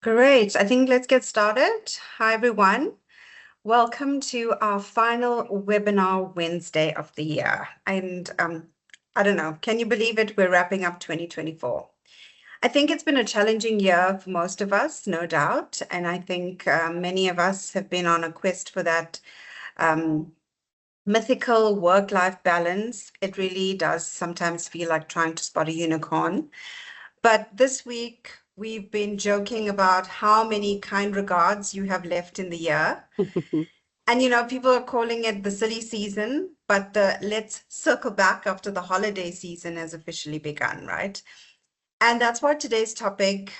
Great. I think let's get started. Hi, everyone. Welcome to our final webinar Wednesday of the year. And I don't know, can you believe it? We're wrapping up 2024. I think it's been a challenging year for most of us, no doubt. And I think many of us have been on a quest for that mythical work-life balance. It really does sometimes feel like trying to spot a unicorn. But this week, we've been joking about how many kind regards you have left in the year. And, people are calling it the silly season, but let's circle back after the holiday season has officially begun, right? And that's why today's topic,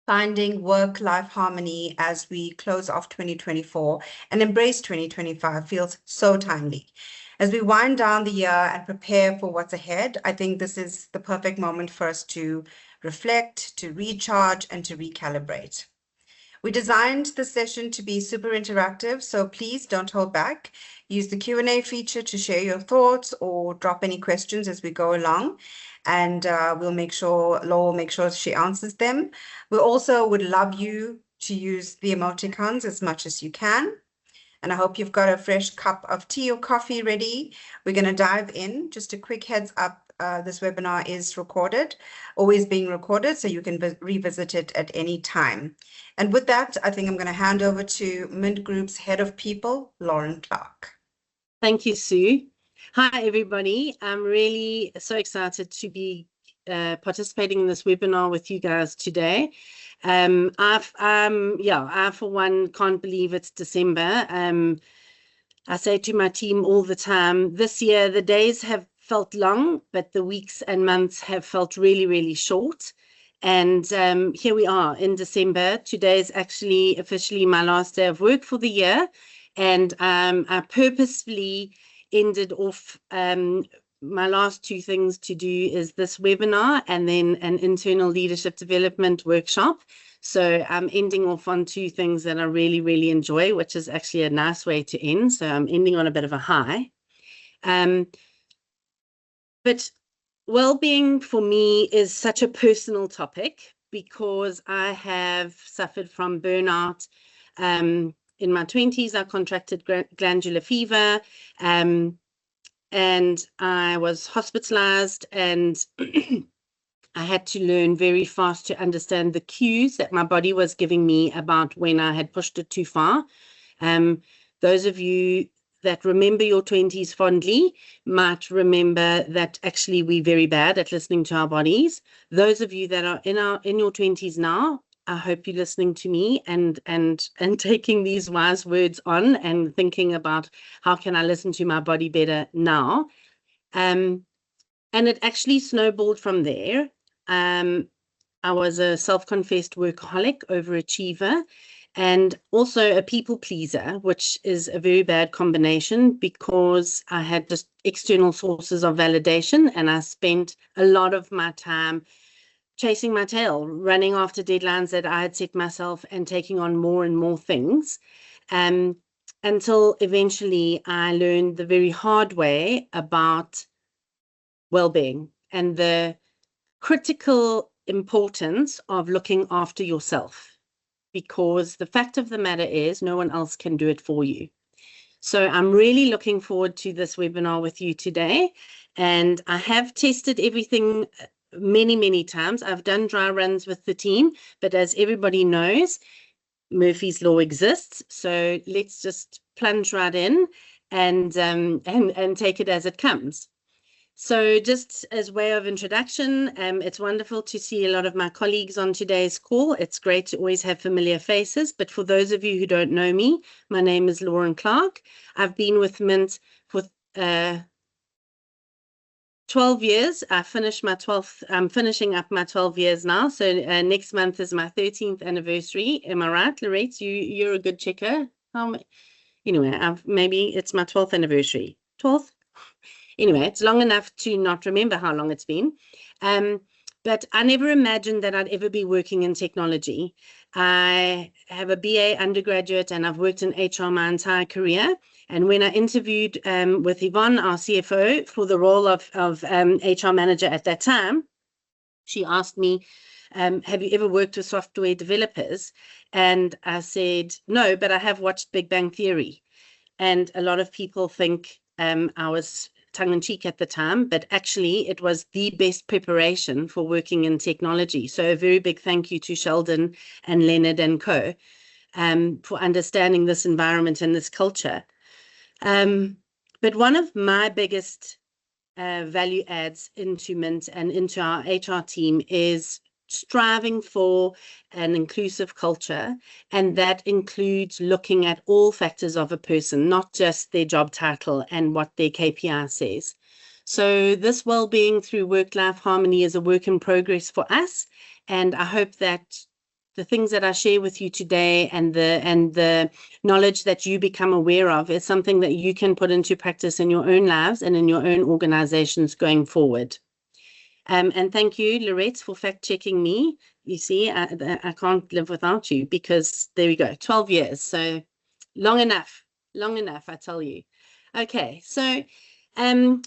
finding work-life harmony as we close off 2024 and embrace 2025 feels so timely. As we wind down the year and prepare for what's ahead, I think this is the perfect moment for us to reflect, to recharge, and to recalibrate. We designed the session to be super interactive, so please don't hold back. Use the Q&A feature to share your thoughts or drop any questions as we go along, and Laura will make sure she answers them. We also would love you to use the emoticons as much as you can. And I hope you've got a fresh cup of tea or coffee ready. We're going to dive in. Just a quick heads up, this webinar is recorded, always being recorded, so you can revisit it at any time. And with that, I think I'm going to hand over to Mint Group's Head of People, Lauren Clark. Thank you, Sue. Hi, everybody. I'm really so excited to be participating in this webinar with you guys today. I for one can't believe it's December. I say to my team all the time, this year the days have felt long, but the weeks and months have felt really, really short. And here we are in December. Today is actually officially my last day of work for the year. And I purposefully ended off my last two things to do is this webinar and then an internal leadership development workshop. So I'm ending off on two things that I really, really enjoy, which is actually a nice way to end. So I'm ending on a bit of a high. But well-being for me is such a personal topic because I have suffered from burnout. In my 20s, I contracted glandular fever, and I was hospitalized, and I had to learn very fast to understand the cues that my body was giving me about when I had pushed it too far. Those of you that remember your 20s fondly might remember that actually we're very bad at listening to our bodies. Those of you that are in your 20s now, I hope you're listening to me and taking these wise words on and thinking about how can I listen to my body better now. And it actually snowballed from there. I was a self-confessed workaholic, overachiever, and also a people pleaser, which is a very bad combination because I had just external sources of validation and I spent a lot of my time chasing my tail, running after deadlines that I had set myself and taking on more and more things, until eventually I learned the very hard way about well-being and the critical importance of looking after yourself, because the fact of the matter is no one else can do it for you. So I'm really looking forward to this webinar with you today. And I have tested everything many, many times. I've done dry runs with the team, but as everybody knows, Murphy's Law exists. So let's just plunge right in and take it as it comes. So just as way of introduction, it's wonderful to see a lot of my colleagues on today's call. It's great to always have familiar faces. But for those of you who don't know me, my name is Lauren Clark. I've been with Mint for 12 years. I'm finishing up my 12 years now. So next month is my 13th anniversary. Am I right, Lorette? You're a good checker. Anyway, maybe it's my 12th anniversary. 12th? Anyway, it's long enough to not remember how long it's been. But I never imagined that I'd ever be working in technology. I have a BA undergraduate and I've worked in HR my entire career. And when I interviewed with Yvonne, our CFO, for the role of HR manager at that time, she asked me have you ever worked with software developers? And I said, no, but I have watched Big Bang Theory. And a lot of people think I was tongue-in-cheek at the time, but actually it was the best preparation for working in technology. So a very big thank you to Sheldon and Leonard and co for understanding this environment and this culture. But one of my biggest value adds into Mint and into our HR team is striving for an inclusive culture, and that includes looking at all factors of a person, not just their job title and what their KPI says. So this well-being through work-life harmony is a work in progress for us, and I hope that the things that I share with you today and the knowledge that you become aware of is something that you can put into practice in your own lives and in your own organizations going forward. And thank you, Lorette, for fact-checking me. You see, I can't live without you, because there we go, 12 years. So long enough, I tell you. Okay, so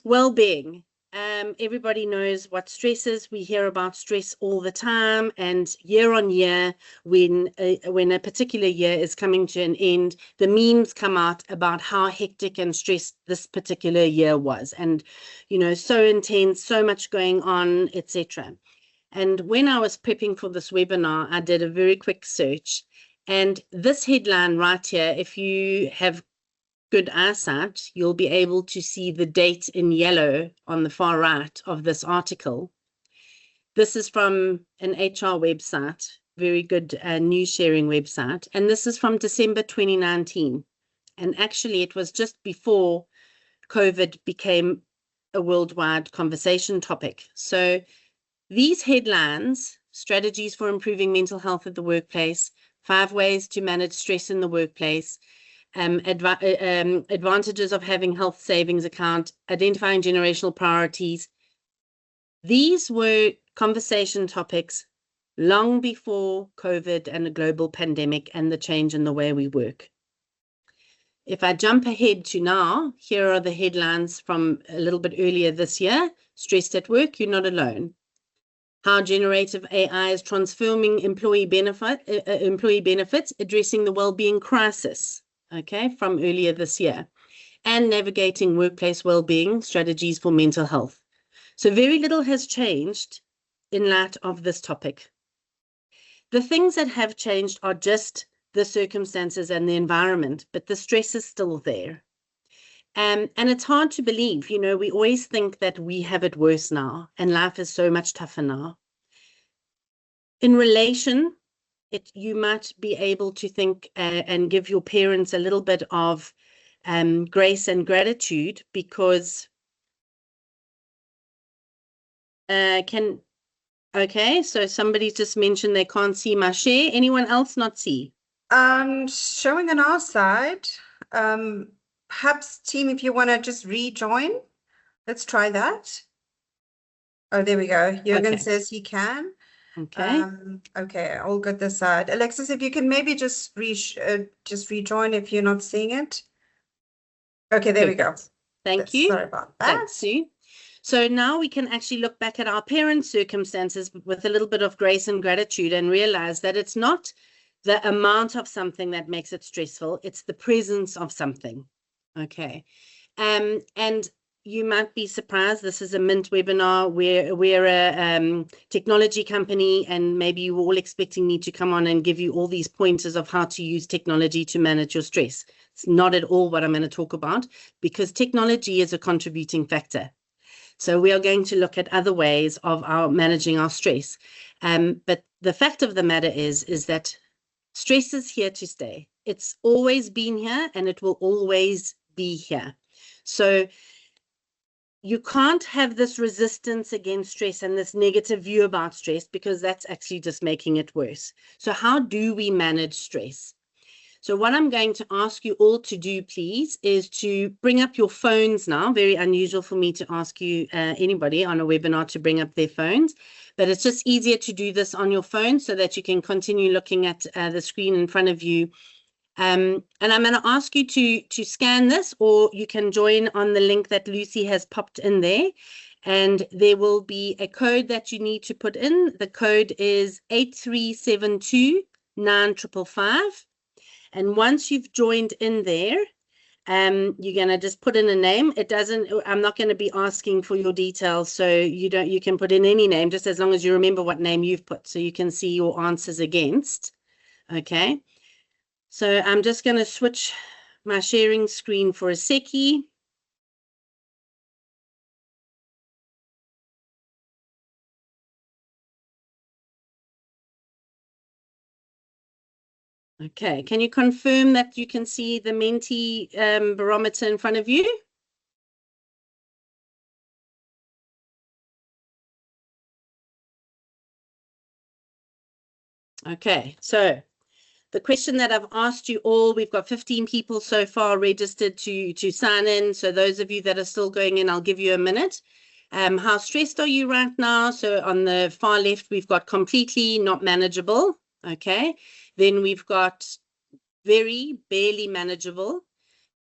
well-being. Everybody knows what stress is. We hear about stress all the time, and year on year, when a particular year is coming to an end, the memes come out about how hectic and stressed this particular year was, and so intense, so much going on, etc. And when I was prepping for this webinar, I did a very quick search, and this headline right here, if you have good eyesight, you'll be able to see the date in yellow on the far right of this article. This is from an HR website, very good news sharing website, and this is from December 2019. And actually, it was just before COVID became a worldwide conversation topic. So these headlines, strategies for improving mental health at the workplace, 5 ways to manage stress in the workplace, advantages of having health savings account, identifying generational priorities. These were conversation topics long before COVID and the global pandemic and the change in the way we work. If I jump ahead to now, here are the headlines from a little bit earlier this year. Stressed at work, you're not alone. How generative AI is transforming employee benefits, addressing the well-being crisis. Okay, from earlier this year, and navigating workplace well-being strategies for mental health. So very little has changed in light of this topic. The things that have changed are just the circumstances and the environment, but the stress is still there. And it's hard to believe, we always think that we have it worse now and life is so much tougher now. In relation, you might be able to think and give your parents a little bit of grace and gratitude, because okay, so somebody just mentioned they can't see my share. Anyone else not see? Showing on our side. Perhaps team, if you want to just rejoin, let's try that. Oh, there we go. Jürgen says he can. Okay. Okay, all good this side. Alexis, if you can maybe just rejoin if you're not seeing it. Okay, there we go. Thank you. Sorry about that. Thanks, Sue. So now we can actually look back at our parents' circumstances with a little bit of grace and gratitude and realize that it's not the amount of something that makes it stressful, it's the presence of something. Okay. And you might be surprised, this is a Mint webinar. We're a technology company, and maybe you're all expecting me to come on and give you all these pointers of how to use technology to manage your stress. It's not at all what I'm going to talk about, because technology is a contributing factor. So we are going to look at other ways of managing our stress. But the fact of the matter is that stress is here to stay. It's always been here and it will always be here. So you can't have this resistance against stress and this negative view about stress, because that's actually just making it worse. So how do we manage stress? So what I'm going to ask you all to do, please, is to bring up your phones now. Very unusual for me to ask you, anybody on a webinar, to bring up their phones, but it's just easier to do this on your phone so that you can continue looking at the screen in front of you. And I'm going to ask you to scan this, or you can join on the link that Lucy has popped in there. and there will be a code that you need to put in. The code is 8372-9555. And once you've joined in there, you're going to just put in a name. I'm not going to be asking for your details, so you can put in any name, just as long as you remember what name you've put, so you can see your answers against. Okay. So I'm just going to switch my sharing screen for a seckie. Okay, can you confirm that you can see the Menti barometer in front of you? Okay, so the question that I've asked you all, we've got 15 people so far registered to sign in. So those of you that are still going in, I'll give you a minute. How stressed are you right now? So on the far left, we've got completely not manageable. Okay, then we've got very barely manageable.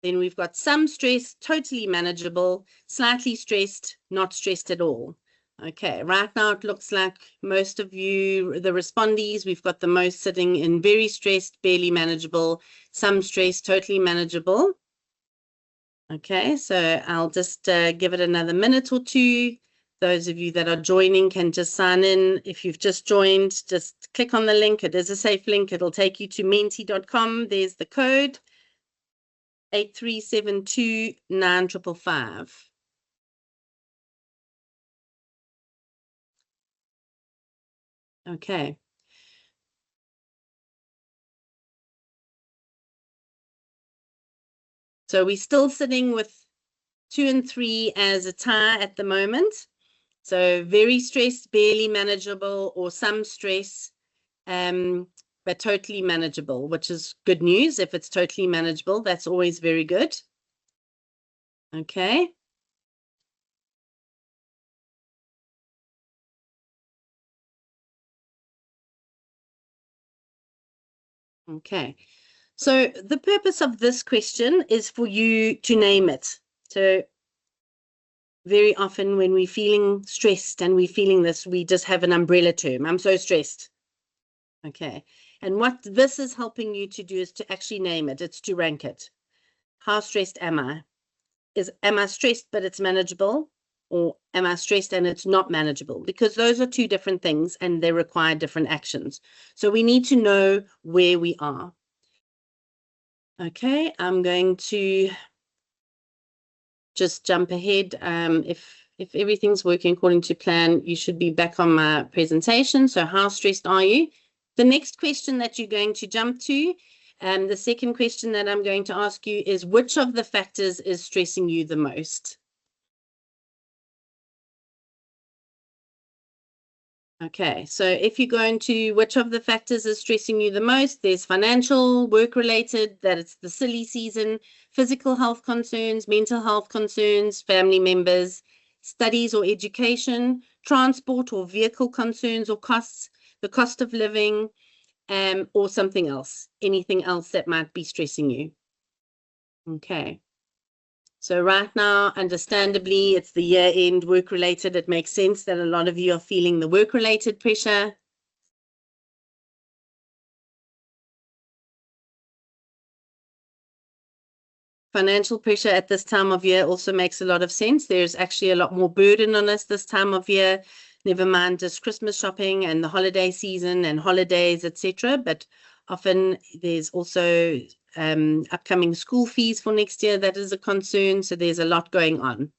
Then we've got some stress, totally manageable, slightly stressed, not stressed at all. Okay, right now it looks like most of you, the respondees, we've got the most sitting in very stressed, barely manageable, some stress, totally manageable. Okay, so I'll just give it another minute or two. Those of you that are joining can just sign in. If you've just joined, just click on the link. It is a safe link. It'll take you to menti.com. There's the code. 8372-9555. Okay. So we're still sitting with 2 and 3 as a tie at the moment. So very stressed, barely manageable, or some stress, but totally manageable, which is good news. If it's totally manageable, that's always very good. Okay. Okay. So the purpose of this question is for you to name it. So very often when we're feeling stressed and we're feeling this, we just have an umbrella term. I'm so stressed. Okay. And what this is helping you to do is to actually name it. It's to rank it. How stressed am I? Am I stressed, but it's manageable? Or am I stressed and it's not manageable? Because those are two different things and they require different actions. So we need to know where we are. Okay, I'm going to just jump ahead. If everything's working according to plan, you should be back on my presentation. So how stressed are you? The next question that you're going to jump to, the second question that I'm going to ask you is, which of the factors is stressing you the most? Okay, so if you go into which of the factors is stressing you the most, there's financial, work-related, that it's the silly season, physical health concerns, mental health concerns, family members, studies or education, transport or vehicle concerns or costs, the cost of living, or something else, anything else that might be stressing you. Okay. So right now, understandably, it's the year-end work-related. It makes sense that a lot of you are feeling the work-related pressure. Financial pressure at this time of year also makes a lot of sense. There's actually a lot more burden on us this time of year. Never mind just Christmas shopping and the holiday season and holidays, etc. But often there's also upcoming school fees for next year. That is a concern. So there's a lot going on.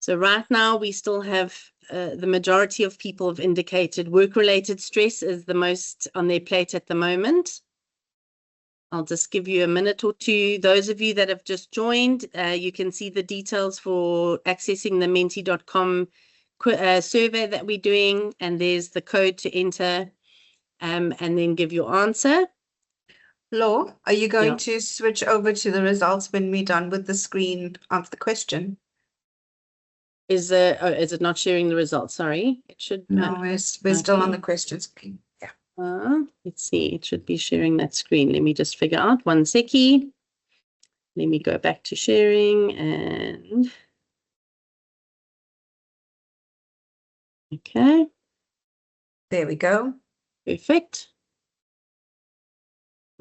So right now we still have the majority of people have indicated work-related stress is the most on their plate at the moment. I'll just give you a minute or two. Those of you that have just joined, you can see the details for accessing the menti.com survey that we're doing, and there's the code to enter and then give your answer. Law, are you going to switch over to the results when we're done with the screen of the question? Is it not sharing the results? Sorry, it should. No, we're still on the question screen. Yeah. Let's see, it should be sharing that screen. Let me just figure out one seckie. Let me go back to sharing and Okay, There we go. perfect.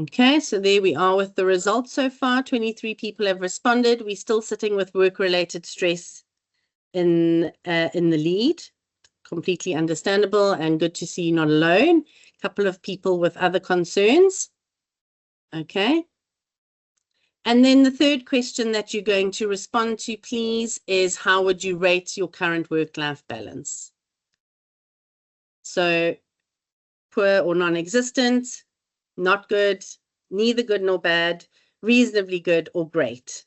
Okay, so there we are with the results so far. 23 people have responded. We're still sitting with work-related stress in the lead. Completely understandable and good to see you're not alone. A couple of people with other concerns. Okay. And then the third question that you're going to respond to, please, is how would you rate your current work-life balance? So poor or non-existent, not good, neither good nor bad, reasonably good or great.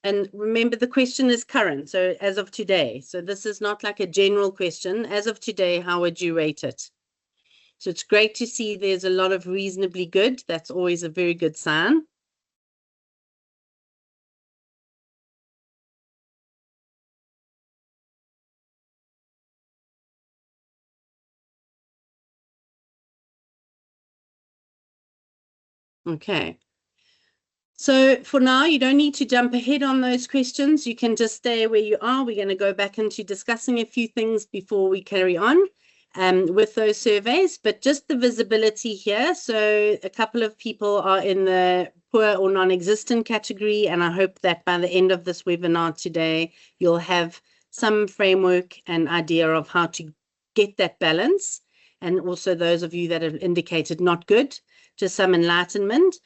And remember, the question is current, so as of today. So this is not like a general question. As of today, how would you rate it? So it's great to see there's a lot of reasonably good. That's always a very good sign. Okay. So for now, you don't need to jump ahead on those questions. You can just stay where you are. We're going to go back into discussing a few things before we carry on with those surveys, but just the visibility here. So a couple of people are in the poor or non-existent category, and I hope that by the end of this webinar today, you'll have some framework and idea of how to get that balance. And also those of you that have indicated not good, just some enlightenment.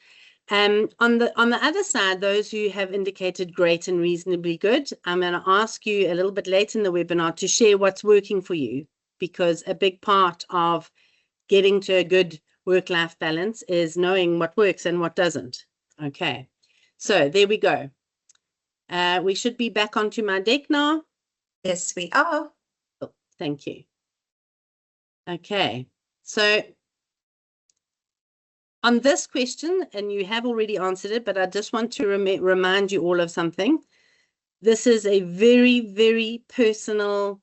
On the other side, those who have indicated great and reasonably good, I'm going to ask you a little bit later in the webinar to share what's working for you, because a big part of getting to a good work-life balance is knowing what works and what doesn't. Okay, so there we go. We should be back onto my deck now. Yes, we are. Oh, thank you. Okay, so on this question, and you have already answered it, but I just want to remind you all of something. This is a very, very personal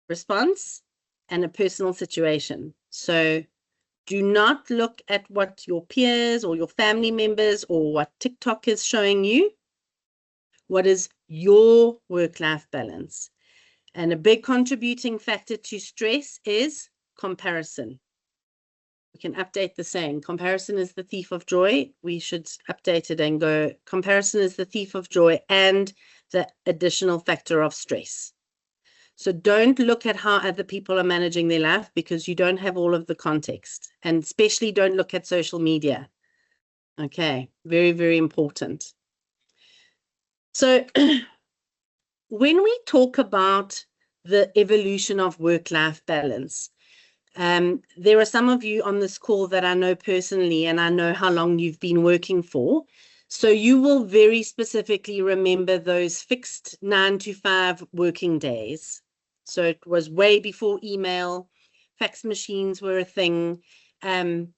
response and a personal situation. So do not look at what your peers or your family members or what TikTok is showing you. What is your work-life balance? And a big contributing factor to stress is comparison. We can update the saying, comparison is the thief of joy. We should update it and go, comparison is the thief of joy and the additional factor of stress. So don't look at how other people are managing their life, because you don't have all of the context. And especially don't look at social media. Okay, very, very important. So when we talk about the evolution of work-life balance, there are some of you on this call that I know personally, and I know how long you've been working for. So you will very specifically remember those fixed 9 to 5 working days. So it was way before email, fax machines were a thing. And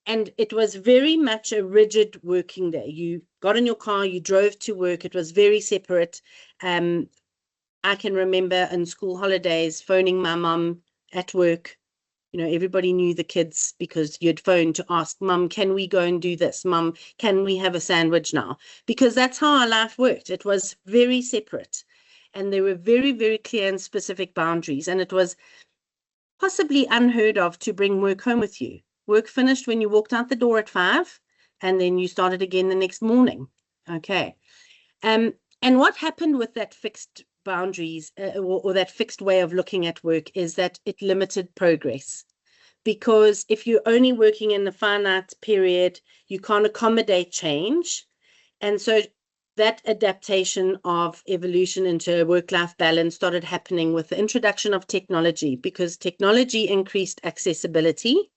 it was very much a rigid working day. You got in your car, you drove to work. It was very separate. I can remember in school holidays phoning my mom at work. You know, everybody knew the kids because you'd phone to ask, Mum, can we go and do this? Mum, can we have a sandwich now? Because that's how our life worked. It was very separate. And there were very, very clear and specific boundaries. And it was possibly unheard of to bring work home with you. Work finished when you walked out the door at 5, and then you started again the next morning. Okay. And what happened with that fixed boundaries or that fixed way of looking at work is that it limited progress, because if you're only working in a finite period, you can't accommodate change. And so that adaptation of evolution into a work-life balance started happening with the introduction of technology, because technology increased accessibility,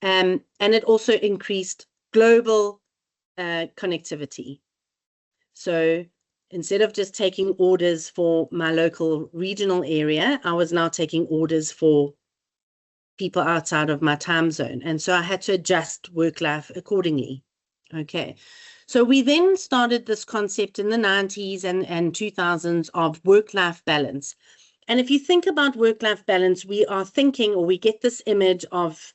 and it also increased global connectivity. So instead of just taking orders for my local regional area, I was now taking orders for people outside of my time zone. And so I had to adjust work life accordingly. Okay. So we then started this concept in the 90s and 2000s of work-life balance. And if you think about work-life balance, we are thinking, or we get this image of,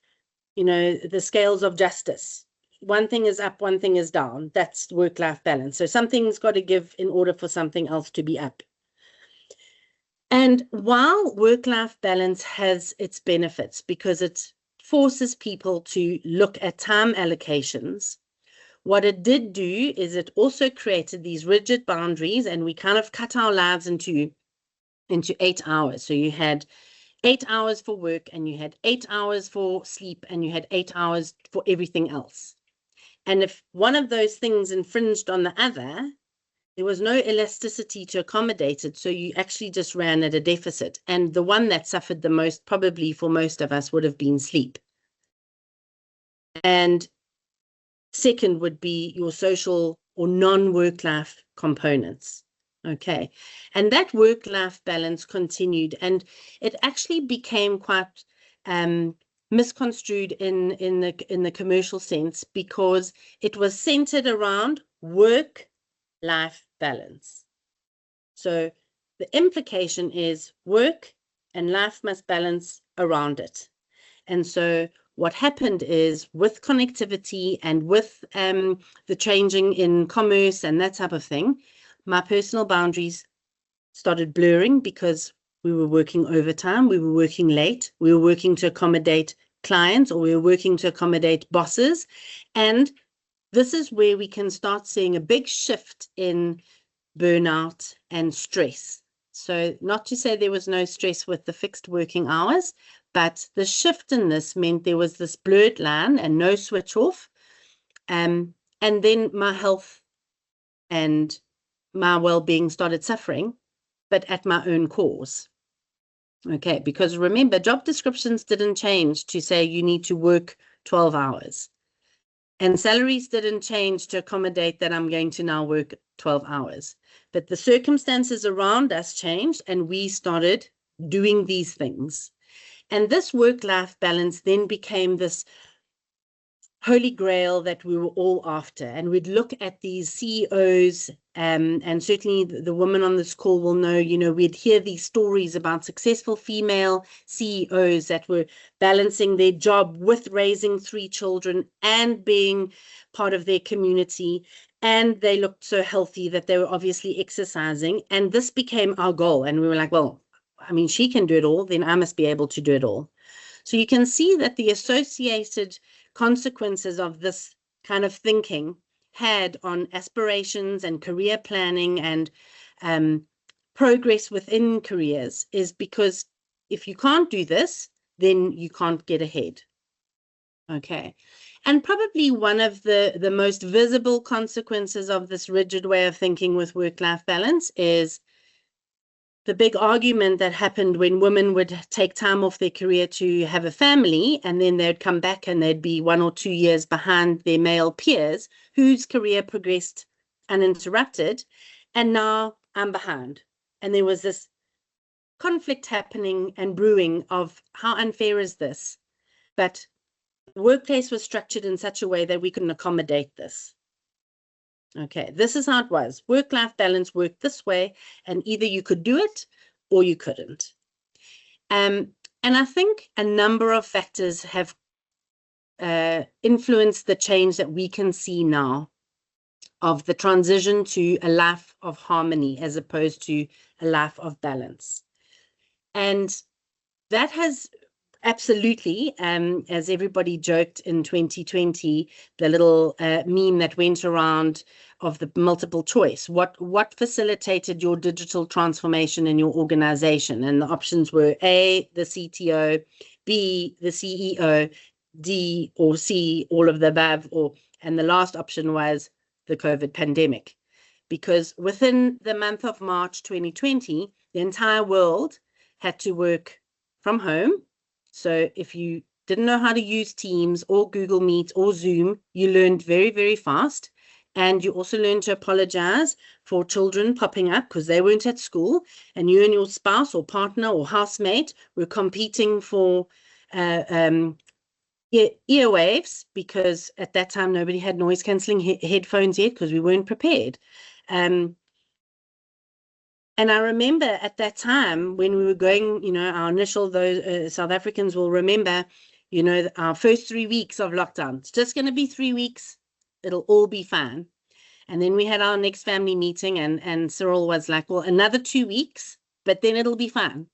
you know, the scales of justice. one thing is up, one thing is down. That's work-life balance. So something's got to give in order for something else to be up. And while work-life balance has its benefits because it forces people to look at time allocations, what it did do is it also created these rigid boundaries, and we kind of cut our lives into 8 hours. So you had 8 hours for work, and you had 8 hours for sleep, and you had 8 hours for everything else. And if one of those things infringed on the other, there was no elasticity to accommodate it. So you actually just ran at a deficit. And the one that suffered the most, probably for most of us, would have been sleep. And second would be your social or non-work life components. Okay. And that work-life balance continued, and it actually became quite misconstrued in the commercial sense, because it was centered around work-life balance. So the implication is work and life must balance around it. And so what happened is, with connectivity and with the changing in commerce and that type of thing, my personal boundaries started blurring because we were working overtime, we were working late, we were working to accommodate clients, or we were working to accommodate bosses. And this is where we can start seeing a big shift in burnout and stress. So not to say there was no stress with the fixed working hours, but the shift in this meant there was this blurred line and no switch off. And then my health and my well-being started suffering, but at my own cause. Okay, because remember, job descriptions didn't change to say you need to work 12 hours. And salaries didn't change to accommodate that I'm going to now work 12 hours. But the circumstances around us changed, and we started doing these things. And this work-life balance then became this holy grail that we were all after. And we'd look at these CEOs, and certainly the women on this call will know, we'd hear these stories about successful female CEOs that were balancing their job with raising 3 children and being part of their community. And they looked so healthy that they were obviously exercising. And this became our goal. And we were like, well, I mean, she can do it all, then I must be able to do it all. So you can see that the associated consequences of this kind of thinking had on aspirations and career planning and progress within careers is because if you can't do this, then you can't get ahead. Okay. And probably one of the most visible consequences of this rigid way of thinking with work-life balance is the big argument that happened when women would take time off their career to have a family, and then they'd come back and they'd be 1 or 2 years behind their male peers whose career progressed uninterrupted. And now I'm behind. And there was this conflict happening and brewing of how unfair is this? But the workplace was structured in such a way that we couldn't accommodate this. Okay, this is how it was. Work-life balance worked this way, and either you could do it or you couldn't. And I think a number of factors have influenced the change that we can see now of the transition to a life of harmony as opposed to a life of balance. And that has absolutely, as everybody joked in 2020, the little meme that went around of the multiple choice. What facilitated your digital transformation in your organization? And the options were A, the CTO, B, the CEO, D or C, all of the above, and the last option was the COVID pandemic. Because within the month of March 2020, the entire world had to work from home. So if you didn't know how to use Teams or Google Meet or Zoom, you learned very, very fast. And you also learned to apologize for children popping up because they weren't at school, and you and your spouse or partner or housemate were competing for earwaves, because at that time nobody had noise cancelling headphones yet because we weren't prepared. And I remember at that time when we were going, our initial, those South Africans will remember, You know, our first 3 weeks of lockdown, it's just going to be 3 weeks. It'll all be fine. And then we had our next family meeting, and Cyril was like, well, another 2 weeks, but then it'll be fine.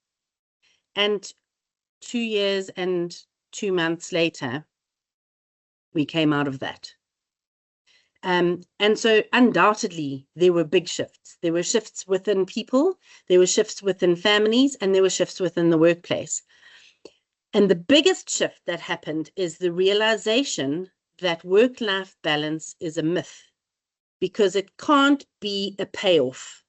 And 2 years and 2 months later, we came out of that. And so undoubtedly, there were big shifts. There were shifts within people, there were shifts within families, and there were shifts within the workplace. And the biggest shift that happened is the realization that work-life balance is a myth, because it can't be a payoff.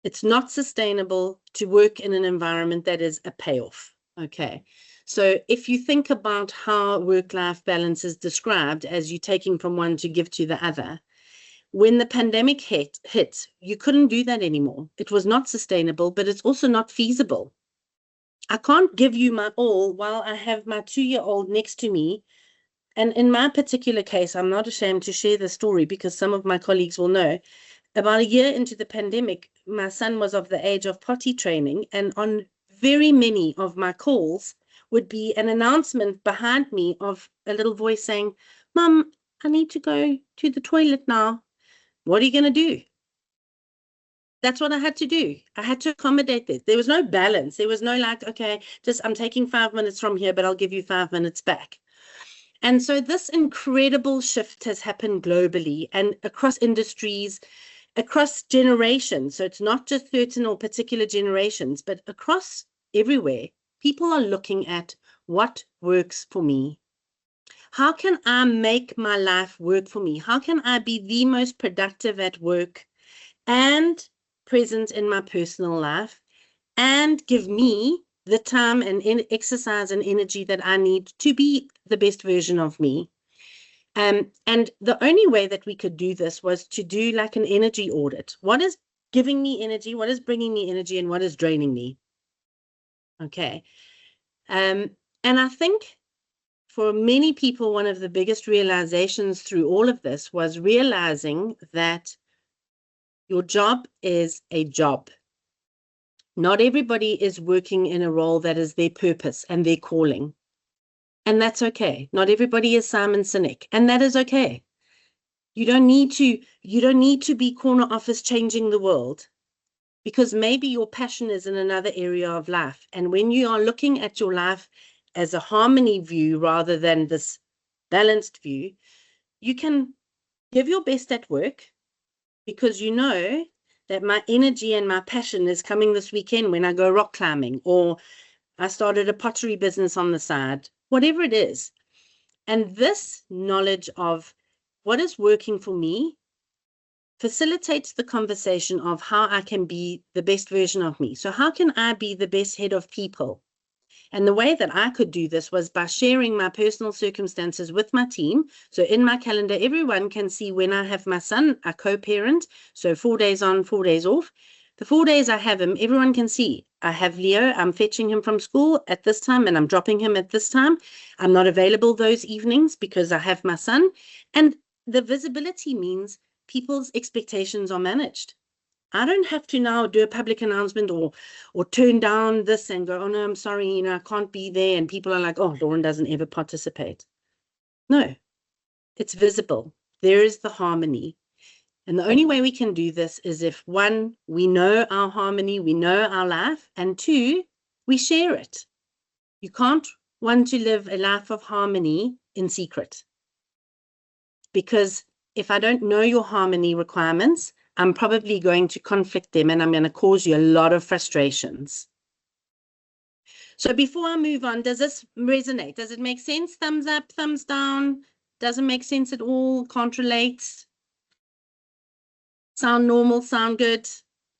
It's not sustainable to work in an environment that is a payoff. Okay. So if you think about how work-life balance is described as you taking from one to give to the other, when the pandemic hit, you couldn't do that anymore. It was not sustainable, but it's also not feasible. I can't give you my all while I have my 2-year-old next to me. And in my particular case, I'm not ashamed to share the story because some of my colleagues will know. About a year into the pandemic, my son was of the age of potty training, and on very many of my calls would be an announcement behind me of a little voice saying, "Mum, I need to go to the toilet now. What are you going to do?" That's what I had to do. I had to accommodate this. There was no balance. There was no like, okay, just I'm taking 5 minutes from here, but I'll give you 5 minutes back. And so this incredible shift has happened globally and across industries, across generations. So it's not just certain or particular generations, but across everywhere. People are looking at what works for me. How can I make my life work for me? How can I be the most productive at work and present in my personal life and give me the time and exercise and energy that I need to be the best version of me? And the only way that we could do this was to do like an energy audit. What is giving me energy? What is bringing me energy? And what is draining me? Okay. And I think for many people, one of the biggest realizations through all of this was realizing that your job is a job. Not everybody is working in a role that is their purpose and their calling. And that's okay. Not everybody is Simon Sinek, and that is okay. You don't need to be corner office changing the world, because maybe your passion is in another area of life. And when you are looking at your life as a harmony view rather than this balanced view, you can give your best at work, because you know that my energy and my passion is coming this weekend when I go rock climbing, or I started a pottery business on the side, whatever it is. And this knowledge of what is working for me facilitates the conversation of how I can be the best version of me. So how can I be the best head of people? And the way that I could do this was by sharing my personal circumstances with my team. So in my calendar, everyone can see when I have my son, a co-parent, so 4 days on, 4 days off. The 4 days I have him, everyone can see. I have Leo, I'm fetching him from school at this time and I'm dropping him at this time. I'm not available those evenings because I have my son. And the visibility means people's expectations are managed. I don't have to now do a public announcement or turn down this and go, oh no, I'm sorry, I can't be there. And people are like, oh, Lauren doesn't ever participate. No, it's visible. There is the harmony. And the only way we can do this is if, one, we know our harmony, we know our life, and two, we share it. You can't want to live a life of harmony in secret. Because if I don't know your harmony requirements, I'm probably going to conflict them and I'm going to cause you a lot of frustrations. So before I move on, does this resonate? Does it make sense? Thumbs up, thumbs down? Doesn't make sense at all? Can't relate? Sound normal? Sound good?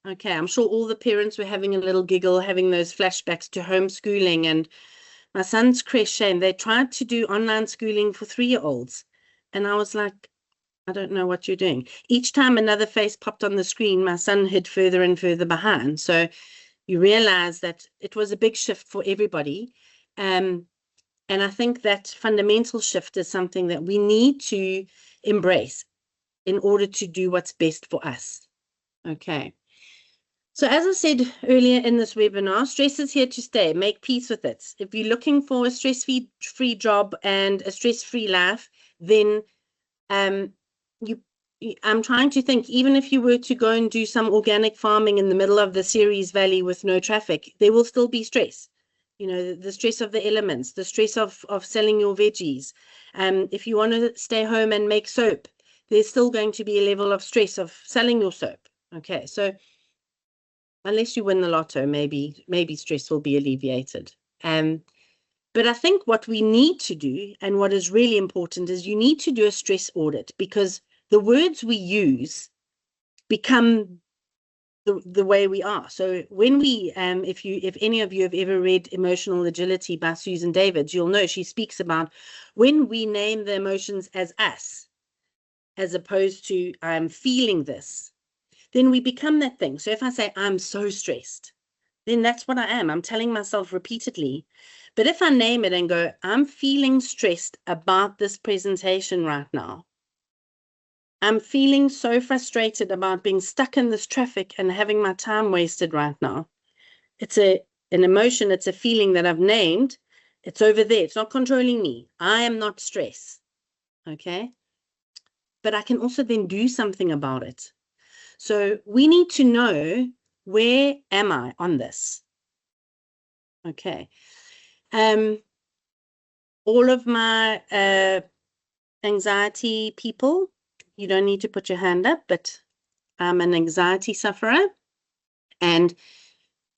Okay, I'm sure all the parents were having a little giggle, having those flashbacks to homeschooling. And my son's creche, Shane, they tried to do online schooling for 3-year-olds. And I was like, I don't know what you're doing. Each time another face popped on the screen, my son hid further and further behind. So you realize that it was a big shift for everybody. And I think that fundamental shift is something that we need to embrace in order to do what's best for us. Okay. So as I said earlier in this webinar, stress is here to stay. Make peace with it. If you're looking for a stress-free job and a stress-free life, then you I'm trying to think, even if you were to go and do some organic farming in the middle of the Ceres Valley with no traffic, there will still be stress. You know, the stress of the elements, the stress of selling your veggies. If you want to stay home and make soap, there's still going to be a level of stress of selling your soap. Okay, so unless you win the lotto, maybe stress will be alleviated. But I think what we need to do, and what is really important, is you need to do a stress audit, because the words we use become the way we are. So when we, if any of you have ever read Emotional Agility by Susan Davids, you'll know she speaks about when we name the emotions as us, as opposed to I'm feeling this, then we become that thing. So if I say I'm so stressed, then that's what I am. I'm telling myself repeatedly. But if I name it and go, I'm feeling stressed about this presentation right now. I'm feeling so frustrated about being stuck in this traffic and having my time wasted right now. It's an emotion, it's a feeling that I've named. It's over there. It's not controlling me. I am not stress. Okay? But I can also then do something about it. So we need to know, where am I on this? Okay. All of my anxiety people, you don't need to put your hand up, but I'm an anxiety sufferer. And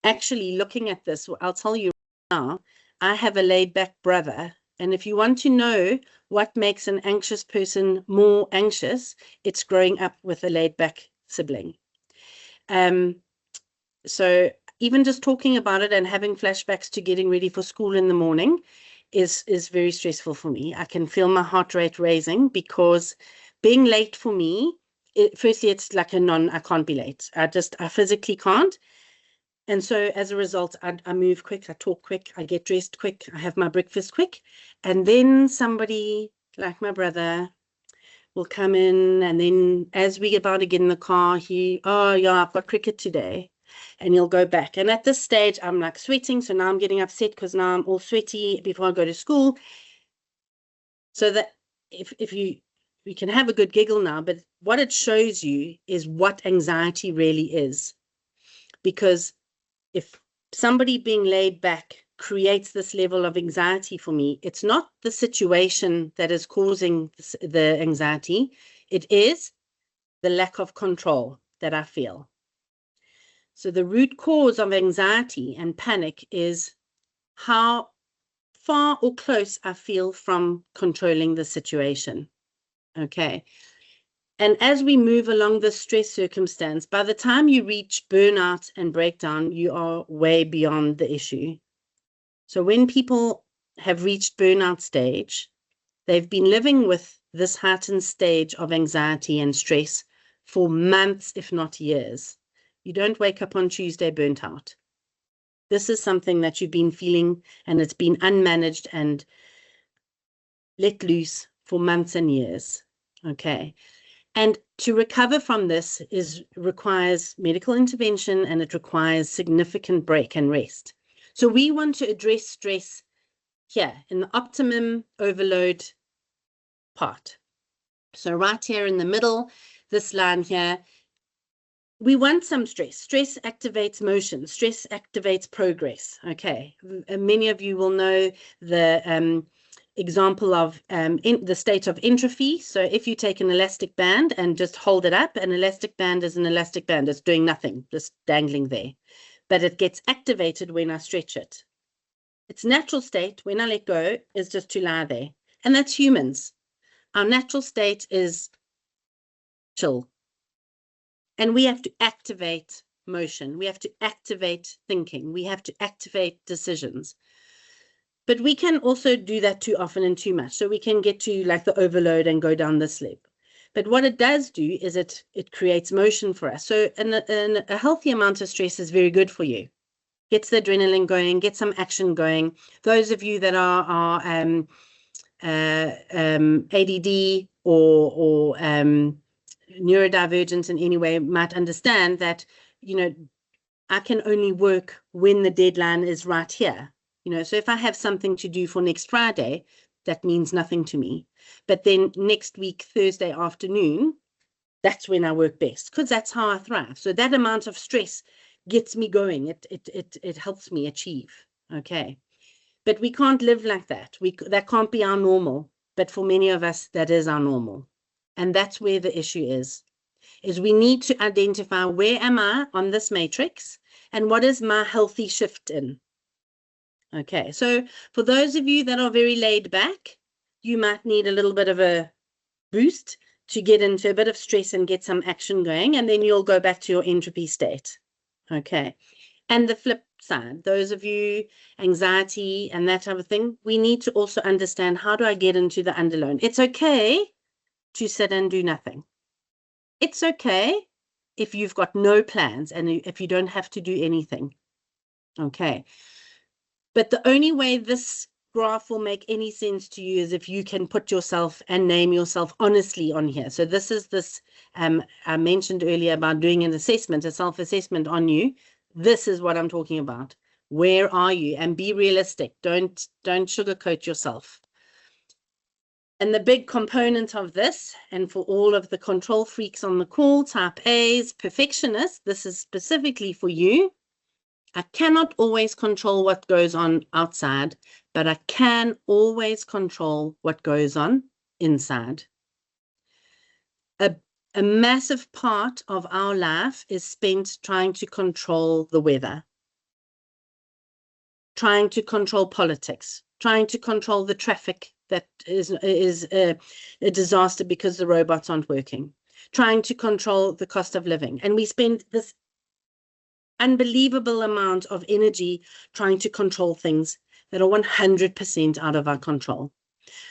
actually looking at this, I'll tell you now, I have a laid back brother. And if you want to know what makes an anxious person more anxious, it's growing up with a laid back sibling. So even just talking about it and having flashbacks to getting ready for school in the morning is very stressful for me. I can feel my heart rate raising, because being late for me, firstly, it's like I can't be late. I physically can't. And so as a result, I move quick, I talk quick, I get dressed quick, I have my breakfast quick. And then somebody like my brother will come in, and then as we about to get in the car, oh yeah, I've got cricket today. And he'll go back. And at this stage, I'm like sweating. So now I'm getting upset because now I'm all sweaty before I go to school. So that if you can have a good giggle now, but what it shows you is what anxiety really is. Because if somebody being laid back creates this level of anxiety for me, it's not the situation that is causing the anxiety. It is the lack of control that I feel. So the root cause of anxiety and panic is how far or close I feel from controlling the situation. Okay. And as we move along this stress circumstance, by the time you reach burnout and breakdown, you are way beyond the issue. So when people have reached burnout stage, they've been living with this heightened stage of anxiety and stress for months, if not years. You don't wake up on Tuesday burnt out. This is something that you've been feeling, and it's been unmanaged and let loose for months and years. Okay. And to recover from this requires medical intervention, and it requires significant break and rest. So we want to address stress here in the optimum overload part. So right here in the middle, this line here, we want some stress. Stress activates motion. Stress activates progress. Okay. Many of you will know the example of in the state of entropy. So if you take an elastic band and just hold it up, an elastic band is an elastic band. It's doing nothing, just dangling there. But it gets activated when I stretch it. Its natural state, when I let go, is just to lie there. And that's humans. Our natural state is chill. And we have to activate motion. We have to activate thinking. We have to activate decisions. But we can also do that too often and too much. So we can get to like the overload and go down this slope. But what it does do is it creates motion for us. So a healthy amount of stress is very good for you. Gets the adrenaline going, get some action going. Those of you that are ADD or neurodivergent in any way might understand that, you know, I can only work when the deadline is right here. So if I have something to do for next Friday, that means nothing to me. But then next week, Thursday afternoon, that's when I work best, because that's how I thrive. So that amount of stress gets me going. It helps me achieve. Okay. But we can't live like that. That can't be our normal. But for many of us, that is our normal. And that's where the issue is we need to identify where am I on this matrix and what is my healthy shift in. Okay, so for those of you that are very laid back, you might need a little bit of a boost to get into a bit of stress and get some action going, and then you'll go back to your entropy state. Okay, and the flip side, those of you anxiety and that type of thing, we need to also understand, how do I get into the underload? It's okay to sit and do nothing. It's okay if you've got no plans and if you don't have to do anything. Okay. But the only way this graph will make any sense to you is if you can put yourself and name yourself honestly on here. So this is I mentioned earlier about doing an assessment, a self-assessment on you. This is what I'm talking about. Where are you? And be realistic. Don't sugarcoat yourself. And the big component of this, and for all of the control freaks on the call, type A's, perfectionists, this is specifically for you. I cannot always control what goes on outside, but I can always control what goes on inside. A massive part of our life is spent trying to control the weather, trying to control politics, trying to control the traffic that is a disaster because the robots aren't working, trying to control the cost of living. And we spend this unbelievable amount of energy trying to control things that are 100% out of our control.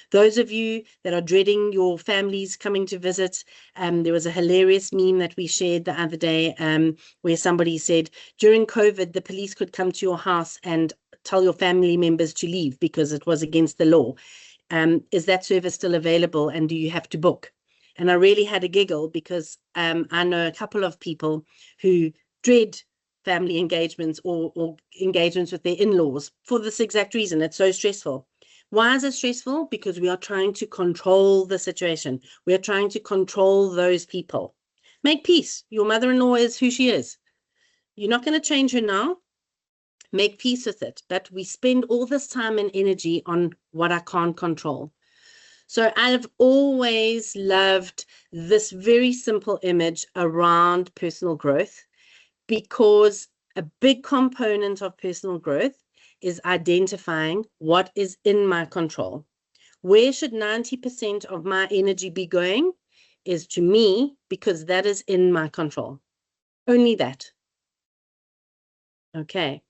Those of you that are dreading your families coming to visit, there was a hilarious meme that we shared the other day where somebody said, during COVID, the police could come to your house and tell your family members to leave because it was against the law. Is that service still available, and do you have to book? And I really had a giggle because I know a couple of people who dread family engagements or engagements with their in-laws for this exact reason. It's so stressful. Why is it stressful? Because we are trying to control the situation. We are trying to control those people. Make peace. Your mother-in-law is who she is. You're not going to change her now. Make peace with it. But we spend all this time and energy on what I can't control. So I've always loved this very simple image around personal growth, because a big component of personal growth is identifying what is in my control. Where should 90% of my energy be going is to me, because that is in my control. Only that. Okay.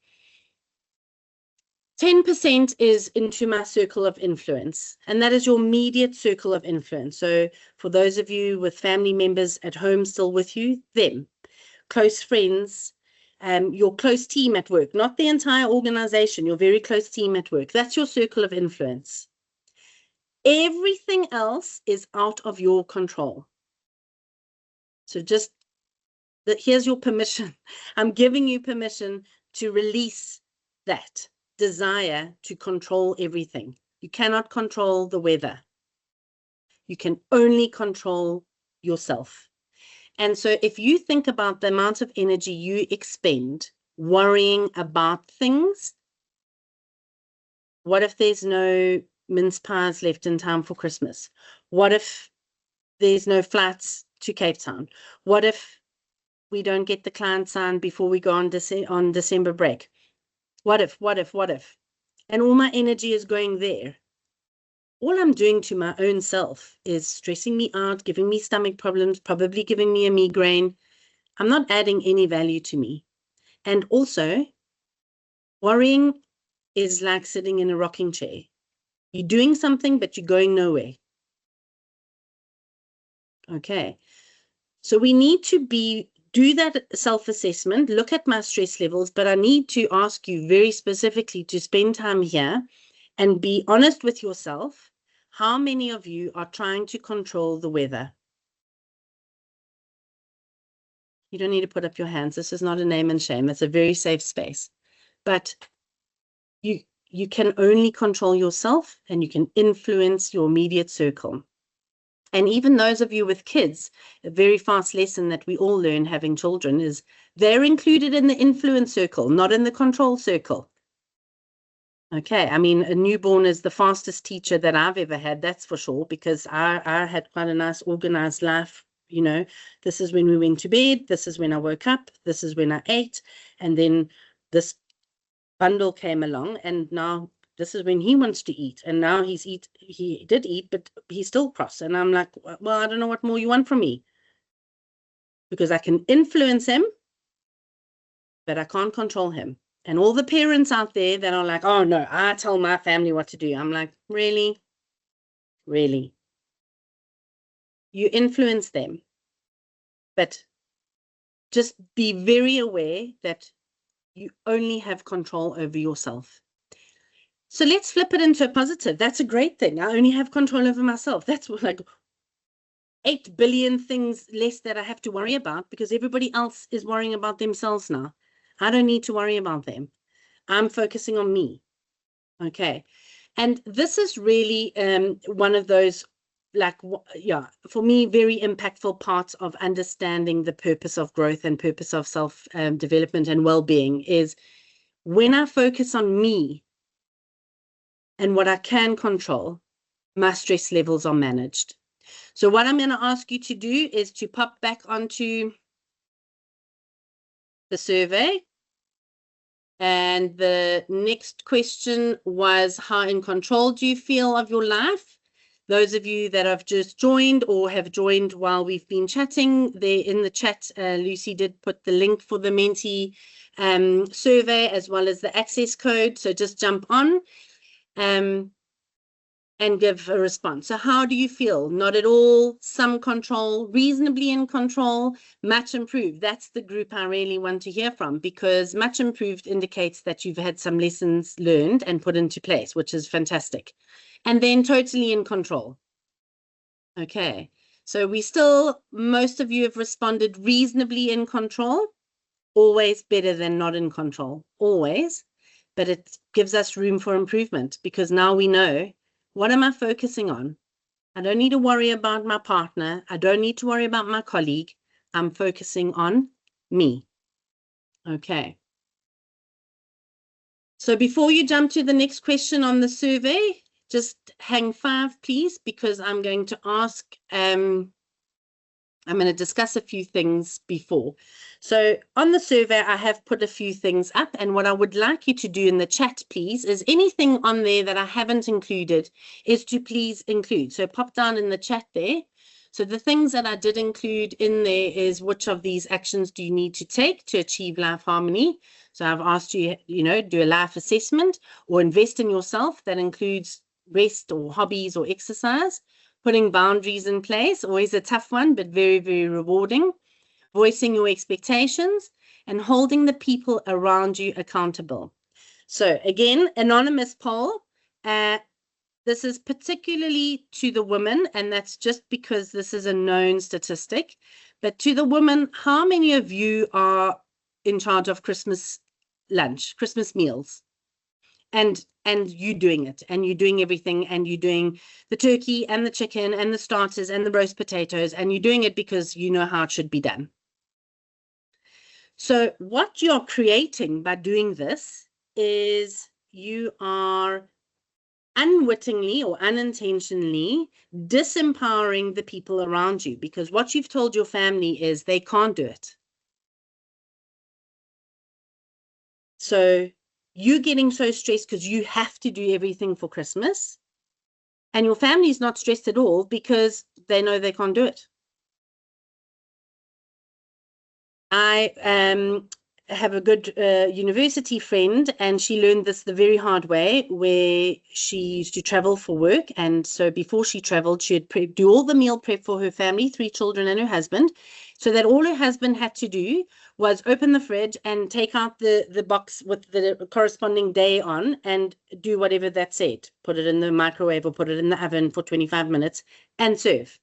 10% is into my circle of influence, and that is your immediate circle of influence. So for those of you with family members at home still with you, them, close friends, your close team at work, not the entire organization, your very close team at work. That's your circle of influence. Everything else is out of your control. So just here's your permission. I'm giving you permission to release that desire to control everything. You cannot control the weather. You can only control yourself. And so if you think about the amount of energy you expend worrying about things, what if there's no mince pies left in time for Christmas? What if there's no flights to Cape Town? What if we don't get the client signed before we go on December break? What if? And all my energy is going there. All I'm doing to my own self is stressing me out, giving me stomach problems, probably giving me a migraine. I'm not adding any value to me. And also, worrying is like sitting in a rocking chair. You're doing something, but you're going nowhere. Okay. So we need to do that self-assessment, look at my stress levels, but I need to ask you very specifically to spend time here and be honest with yourself. How many of you are trying to control the weather? You don't need to put up your hands. This is not a name and shame. It's a very safe space. But you can only control yourself, and you can influence your immediate circle. And even those of you with kids, a very fast lesson that we all learn having children is they're included in the influence circle, not in the control circle. Okay, I mean, a newborn is the fastest teacher that I've ever had, that's for sure, because I had quite a nice organized life. You know, this is when we went to bed, this is when I woke up, this is when I ate, and then this bundle came along, and now this is when he wants to eat, and now he did eat, but he's still cross, and I'm like, well, I don't know what more you want from me, because I can influence him, but I can't control him. And all the parents out there that are like, oh no, I tell my family what to do. I'm like, really? Really? You influence them, but just be very aware that you only have control over yourself. So let's flip it into a positive. That's a great thing. I only have control over myself. That's like 8 billion things less that I have to worry about, because everybody else is worrying about themselves now. I don't need to worry about them. I'm focusing on me. Okay. And this is really one of those, like, yeah, for me, very impactful parts of understanding the purpose of growth and purpose of self-development and well-being is when I focus on me and what I can control, my stress levels are managed. So what I'm going to ask you to do is to pop back onto the survey. And the next question was, how in control do you feel of your life? Those of you that have just joined or have joined while we've been chatting, there in the chat, Lucy did put the link for the Menti survey as well as the access code. So just jump on and give a response. So how do you feel? Not at all, some control, reasonably in control, much improved. That's the group I really want to hear from, because much improved indicates that you've had some lessons learned and put into place, which is fantastic. And then totally in control. Okay, so we still, most of you have responded reasonably in control. Always better than not in control, always. But it gives us room for improvement, because now we know, what am I focusing on? I don't need to worry about my partner. I don't need to worry about my colleague. I'm focusing on me. Okay. So before you jump to the next question on the survey, just hang 5, please, because I'm going to ask, I'm going to discuss a few things before. So on the survey, I have put a few things up, and what I would like you to do in the chat, please, is anything on there that I haven't included is to please include. So pop down in the chat there. So the things that I did include in there is, which of these actions do you need to take to achieve life harmony? So I've asked you, do a life assessment or invest in yourself. That includes rest or hobbies or exercise. Putting boundaries in place, always a tough one, but very, very rewarding. Voicing your expectations and holding the people around you accountable. So again, anonymous poll. This is particularly to the women, and that's just because this is a known statistic. But to the women, how many of you are in charge of Christmas lunch, Christmas meals? And you doing it, and you're doing everything, and you're doing the turkey and the chicken and the starters and the roast potatoes, and you're doing it because you know how it should be done. So what you're creating by doing this is you are unwittingly or unintentionally disempowering the people around you, because what you've told your family is they can't do it. So you're getting so stressed because you have to do everything for Christmas, and your family's not stressed at all because they know they can't do it. I have a good university friend, and she learned this the very hard way, where she used to travel for work. And so before she traveled, she'd do all the meal prep for her family, 3 children and her husband, so that all her husband had to do was open the fridge and take out the box with the corresponding day on and do whatever that said. Put it in the microwave or put it in the oven for 25 minutes and serve.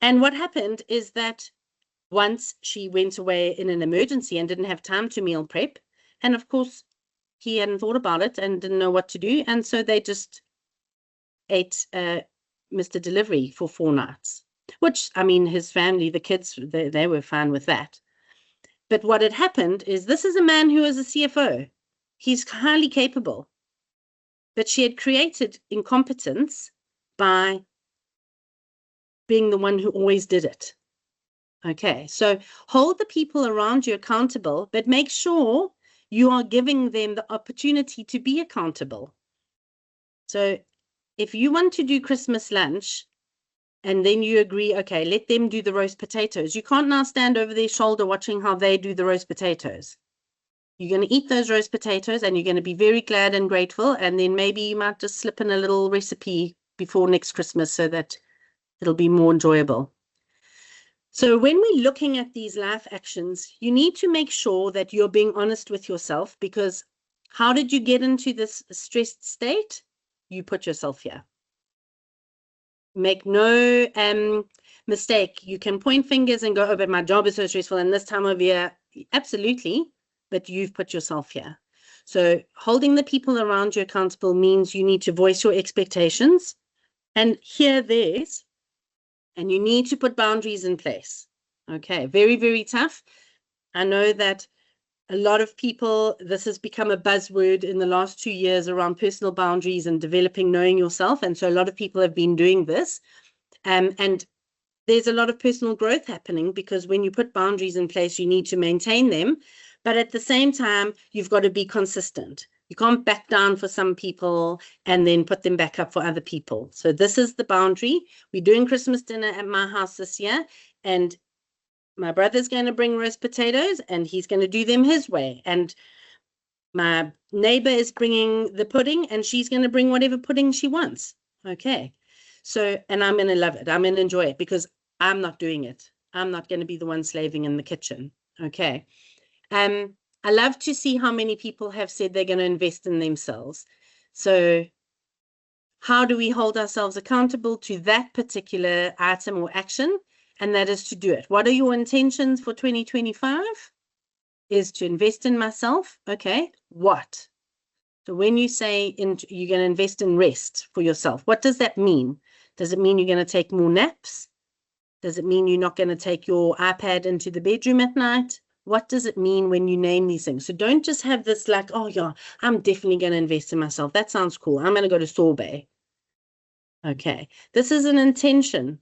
And what happened is that Once she went away in an emergency and didn't have time to meal prep. And of course, he hadn't thought about it and didn't know what to do. And so they just ate Mr. Delivery for 4 nights, which, I mean, his family, the kids, they were fine with that. But what had happened is, this is a man who is a CFO. He's highly capable. But she had created incompetence by being the one who always did it. Okay, so hold the people around you accountable, but make sure you are giving them the opportunity to be accountable. So if you want to do Christmas lunch and then you agree, okay, let them do the roast potatoes, you can't now stand over their shoulder watching how they do the roast potatoes. You're going to eat those roast potatoes and you're going to be very glad and grateful. And then maybe you might just slip in a little recipe before next Christmas so that it'll be more enjoyable. So when we're looking at these life actions, you need to make sure that you're being honest with yourself, because how did you get into this stressed state? You put yourself here. Make no mistake. You can point fingers and go, oh, but my job is so stressful and this time of year. Absolutely. But you've put yourself here. So holding the people around you accountable means you need to voice your expectations and hear theirs, and you need to put boundaries in place. Okay, very, very tough. I know that a lot of people, this has become a buzzword in the last 2 years around personal boundaries and developing, knowing yourself. And so a lot of people have been doing this. And there's a lot of personal growth happening, because when you put boundaries in place, you need to maintain them. But at the same time, you've got to be consistent. You can't back down for some people and then put them back up for other people. So this is the boundary. We're doing Christmas dinner at my house this year, and my brother's going to bring roast potatoes and he's going to do them his way. And my neighbor is bringing the pudding and she's going to bring whatever pudding she wants. Okay. So, and I'm going to love it. I'm going to enjoy it because I'm not doing it. I'm not going to be the one slaving in the kitchen. Okay. I love to see how many people have said they're going to invest in themselves. So how do we hold ourselves accountable to that particular item or action? And that is to do it. What are your intentions for 2025? Is to invest in myself. Okay, what? So when you say you're going to invest in rest for yourself, what does that mean? Does it mean you're going to take more naps? Does it mean you're not going to take your iPad into the bedroom at night? What does it mean when you name these things? So don't just have this like, oh yeah, I'm definitely going to invest in myself. That sounds cool. I'm going to go to sorbet. Okay, this is an intention.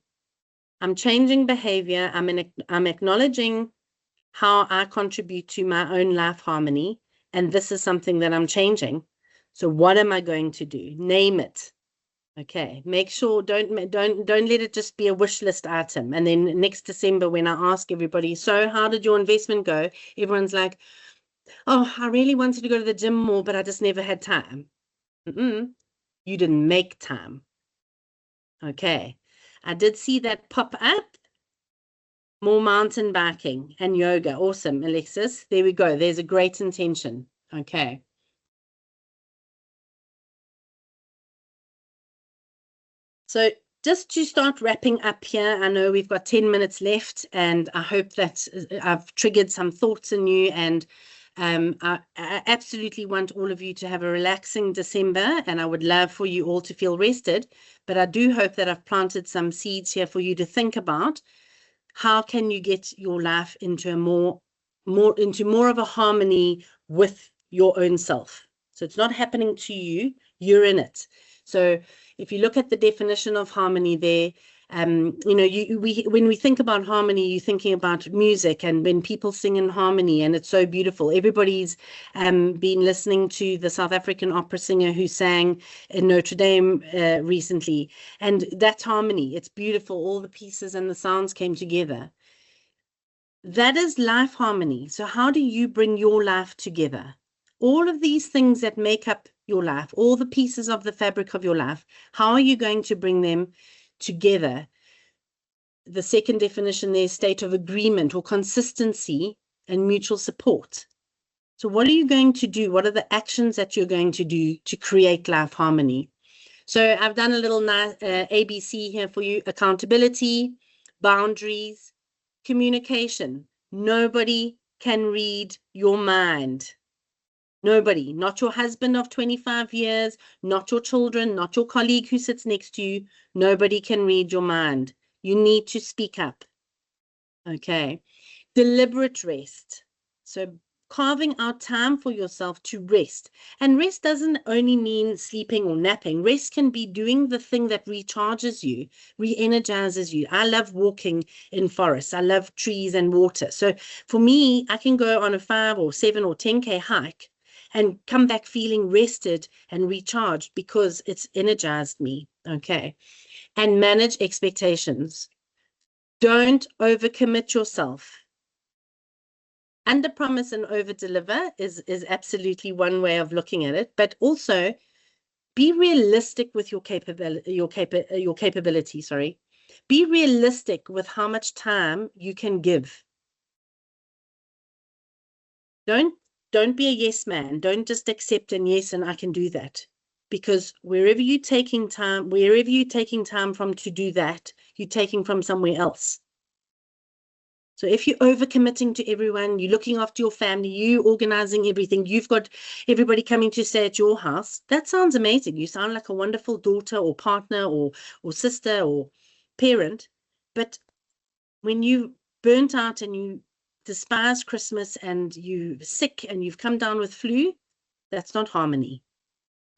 I'm changing behavior. I'm acknowledging how I contribute to my own life harmony. And this is something that I'm changing. So what am I going to do? Name it. Okay. Make sure don't let it just be a wish list item. And then next December, when I ask everybody, so how did your investment go? Everyone's like, oh, I really wanted to go to the gym more, but I just never had time. You didn't make time. Okay. I did see that pop up. More mountain biking and yoga. Awesome, Alexis. There we go. There's a great intention. Okay. So just to start wrapping up here, I know we've got 10 minutes left, and I hope that I've triggered some thoughts in you. And I absolutely want all of you to have a relaxing December, and I would love for you all to feel rested. But I do hope that I've planted some seeds here for you to think about. How can you get your life into more of a harmony with your own self? So it's not happening to you, you're in it. So if you look at the definition of harmony there, when we think about harmony, you're thinking about music, and when people sing in harmony, and it's so beautiful. Everybody's been listening to the South African opera singer who sang in Notre Dame recently, and that's harmony. It's beautiful. All the pieces and the sounds came together. That is life harmony. So how do you bring your life together? All of these things that make up your life, all the pieces of the fabric of your life, how are you going to bring them together? The second definition there is state of agreement or consistency and mutual support. So what are you going to do? What are the actions that you're going to do to create life harmony? So I've done a little ABC here for you: accountability, boundaries, communication. Nobody can read your mind. Nobody, not your husband of 25 years, not your children, not your colleague who sits next to you. Nobody can read your mind. You need to speak up. Okay. Deliberate rest. So carving out time for yourself to rest. And rest doesn't only mean sleeping or napping. Rest can be doing the thing that recharges you, re-energizes you. I love walking in forests. I love trees and water. So for me, I can go on a 5 or 7 or 10K hike and come back feeling rested and recharged because it's energized me. Okay. And manage expectations. Don't overcommit yourself. Under promise and over deliver is absolutely one way of looking at it, but also be realistic with your capability, sorry. Be realistic with how much time you can give. Don't be a yes man. Don't just accept and yes, and I can do that. Because wherever you're taking time from to do that, you're taking from somewhere else. So if you're overcommitting to everyone, you're looking after your family, you organizing everything, you've got everybody coming to stay at your house, that sounds amazing. You sound like a wonderful daughter or partner or sister or parent. But when you burnt out and you despise Christmas and you're sick and you've come down with flu, that's not harmony.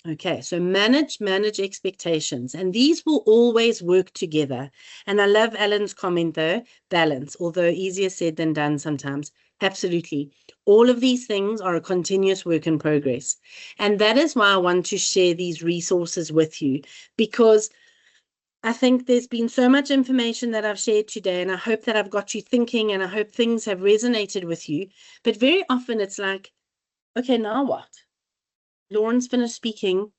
Okay, so manage expectations, and these will always work together. And I love Alan's comment though, balance, although easier said than done sometimes. Absolutely. All of these things are a continuous work in progress. And that is why I want to share these resources with you, because I think there's been so much information that I've shared today, and I hope that I've got you thinking, and I hope things have resonated with you. But very often it's like, okay, now what? Lauren's finished speaking.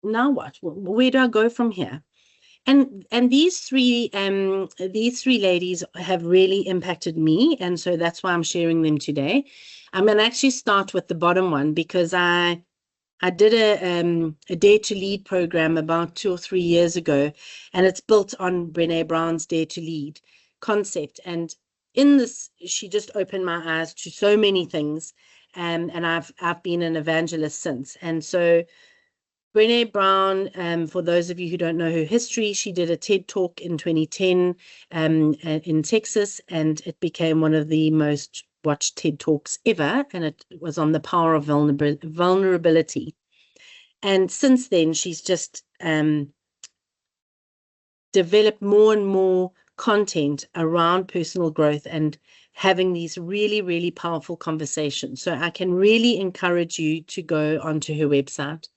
Now what? Where do I go from here? And these three ladies have really impacted me, and so that's why I'm sharing them today. I'm going to actually start with the bottom one because I did a Dare to Lead program about 2 or 3 years ago, and it's built on Brené Brown's Dare to Lead concept. And in this, she just opened my eyes to so many things, and I've been an evangelist since. And so Brené Brown, for those of you who don't know her history, she did a TED Talk in 2010 in Texas, and it became one of the most watched TED Talks ever, and it was on the power of vulnerability. And since then, she's just developed more and more content around personal growth and having these really, really powerful conversations. So I can really encourage you to go onto her website.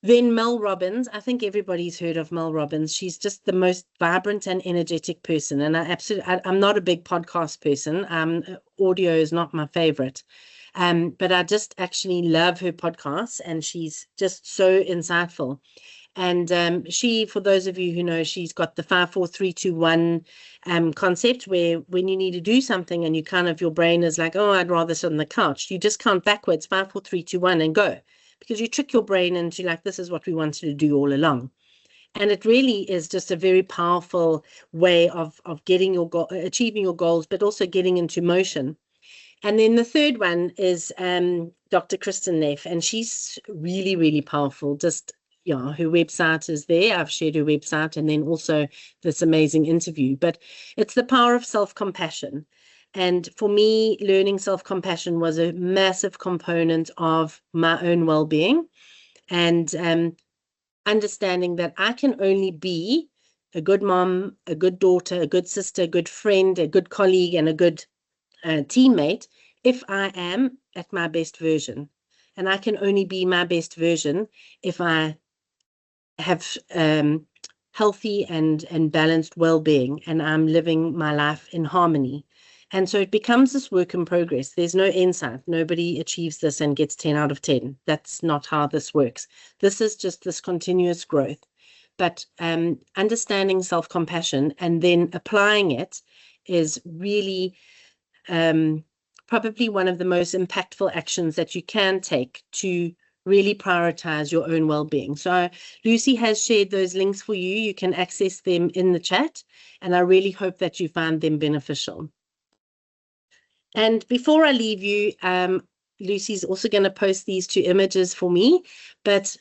Then Mel Robbins, I think everybody's heard of Mel Robbins. She's just the most vibrant and energetic person. And I'm not a big podcast person. Audio is not my favorite. But I just actually love her podcasts, and she's just so insightful. And she, for those of you who know, she's got the 5, 4, 3, 2, 1 concept, where when you need to do something and your brain is like, oh, I'd rather sit on the couch, you just count backwards, 5, 4, 3, 2, 1 and go. Because you trick your brain into like, this is what we wanted to do all along. And it really is just a very powerful way of getting achieving your goals, but also getting into motion. And then the third one is Dr. Kristen Neff, and she's really, really powerful. Just, her website is there. I've shared her website, and then also this amazing interview. But it's the power of self-compassion. And for me, learning self-compassion was a massive component of my own well-being, and understanding that I can only be a good mom, a good daughter, a good sister, a good friend, a good colleague, and a good teammate if I am at my best version. And I can only be my best version if I have healthy and balanced well-being, and I'm living my life in harmony. And so it becomes this work in progress. There's no insight. Nobody achieves this and gets 10 out of 10. That's not how this works. This is just this continuous growth. But understanding self-compassion and then applying it is really probably one of the most impactful actions that you can take to really prioritize your own well-being. So Lucy has shared those links for you. You can access them in the chat, and I really hope that you find them beneficial. And before I leave you, Lucy's also going to post these 2 images for me, but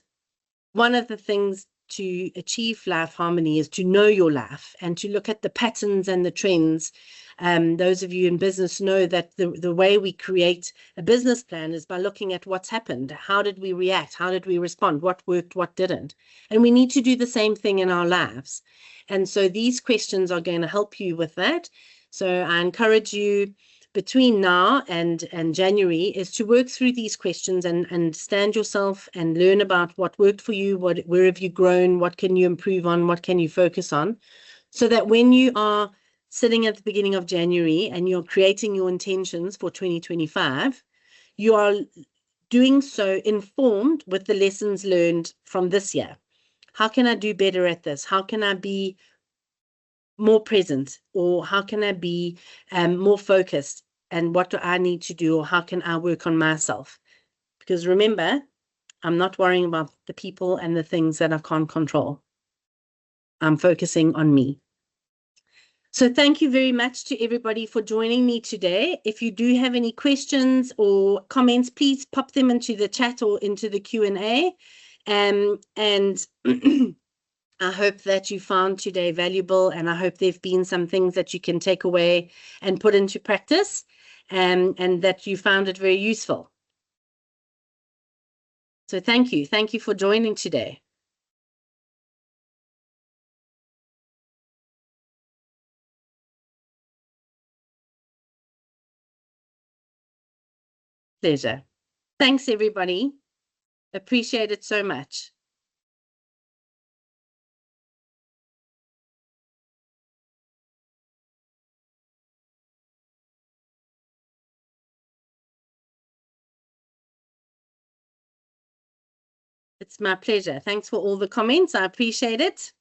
one of the things to achieve life harmony is to know your life and to look at the patterns and the trends. Those of you in business know that the way we create a business plan is by looking at what's happened. How did we react? How did we respond? What worked? What didn't? And we need to do the same thing in our lives. And so these questions are going to help you with that. So I encourage you between now and January is to work through these questions and understand yourself and learn about what worked for you, where have you grown, what can you improve on, what can you focus on, so that when you are sitting at the beginning of January and you're creating your intentions for 2025, you are doing so informed with the lessons learned from this year. How can I do better at this? How can I be more present, or how can I be more focused, and what do I need to do, or how can I work on myself? Because remember, I'm not worrying about the people and the things that I can't control. I'm focusing on me. So thank you very much to everybody for joining me today. If you do have any questions or comments, please pop them into the chat or into the Q&A. And I hope that you found today valuable, and I hope there've been some things that you can take away and put into practice, and that you found it very useful. So thank you. Thank you for joining today. Pleasure. Thanks, everybody. Appreciate it so much. It's my pleasure. Thanks for all the comments. I appreciate it.